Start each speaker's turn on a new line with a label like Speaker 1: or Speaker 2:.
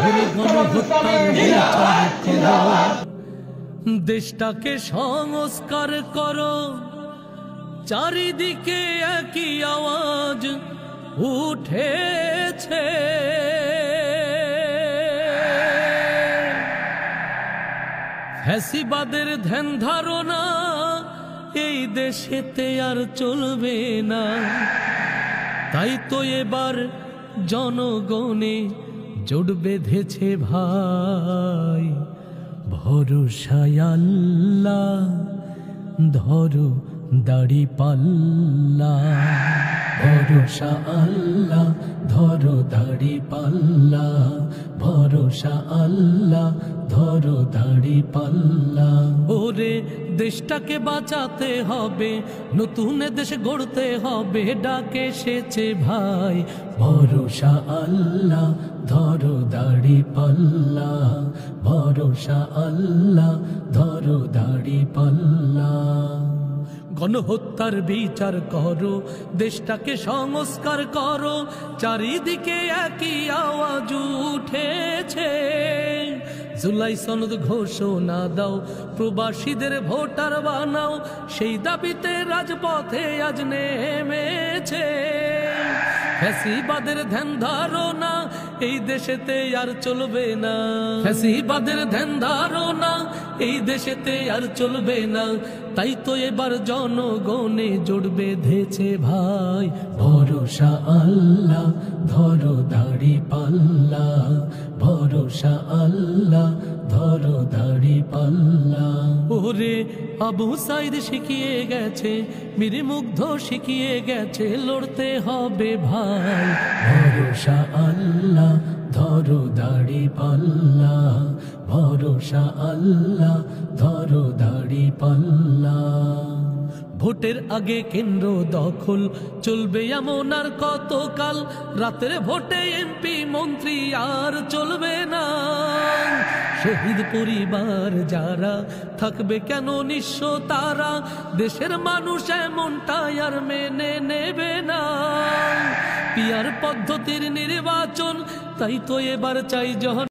Speaker 1: গণহত্যার বিচার করো, দেশটাকে সংস্কার করো। চারিদিকে একই আওয়াজ উঠেছে, ফ্যাসিবাদের ধ্যান ধারণা এই দেশেতে আর চলবে না। তাই তো এবার জনগণে জোট বেঁধেছে ভাই, ভরসায় আল্লাহ ধরো দাড়ি পাল্লা। ভরসা আল্লাহ ধরো দাড়ি পাল্লা, ভরসা আল্লাহ ধরো দাড়ি পাল্লা। ওরে দেশটাকে বাঁচাতে হবে, নতুন দেশ গড়তে হবে, ডাকে এসেছে ভাই। ভরসা আল্লাহ ধরো দাড়ি পাল্লা, ভরসা আল্লাহ ধরো দাড়ি পাল্লা। গণহত্যার বিচার করো, দেশটাকে সংস্কার করো। চারিদিকে একই আওয়াজ উঠেছে, জুলাই সনদ ঘোষণা দাও, প্রবাসীদের ভোটার বানাও। সেই দাবিতে রাজপথে আজ নেমেছে। ফ্যাসিবাদের ধ্যান ধারণা এই দেশেতে আর চলবে না, ফ্যাসিবাদের ধ্যান ধারণা এই দেশেতে আর চলবে না। তাই তো এবার জনগণে জোট বেঁধেছে ভাই। ভরসা আল্লাহ ধরো দাড়ি পাল্লা, ভরসা আল্লাহ ধরো দাড়ি পাল্লা। ওরে আবু সাইদ শিখিয়ে গেছে, মীর মুগ্ধ শিখিয়ে গেছে, লড়তে হবে ভাই। ভরসা আল্লাহ ধরো দাড়ি পাল্লা, ভরসা আল্লাহ ধরো দাড়ি পাল্লা। ভোটের আগে কেন্দ্র দখল চলবে এমন আর কতকাল, রাতের ভোটে এমপি মন্ত্রী আর চলবে না। শহীদ পরিবার যারা থাকবে কেন নিঃস্ব তারা, দেশের মানুষ এমনটাই আর মেনে নেবে না। পিয়ার পদ্ধতির নির্বাচন, তাই তো এবার চাই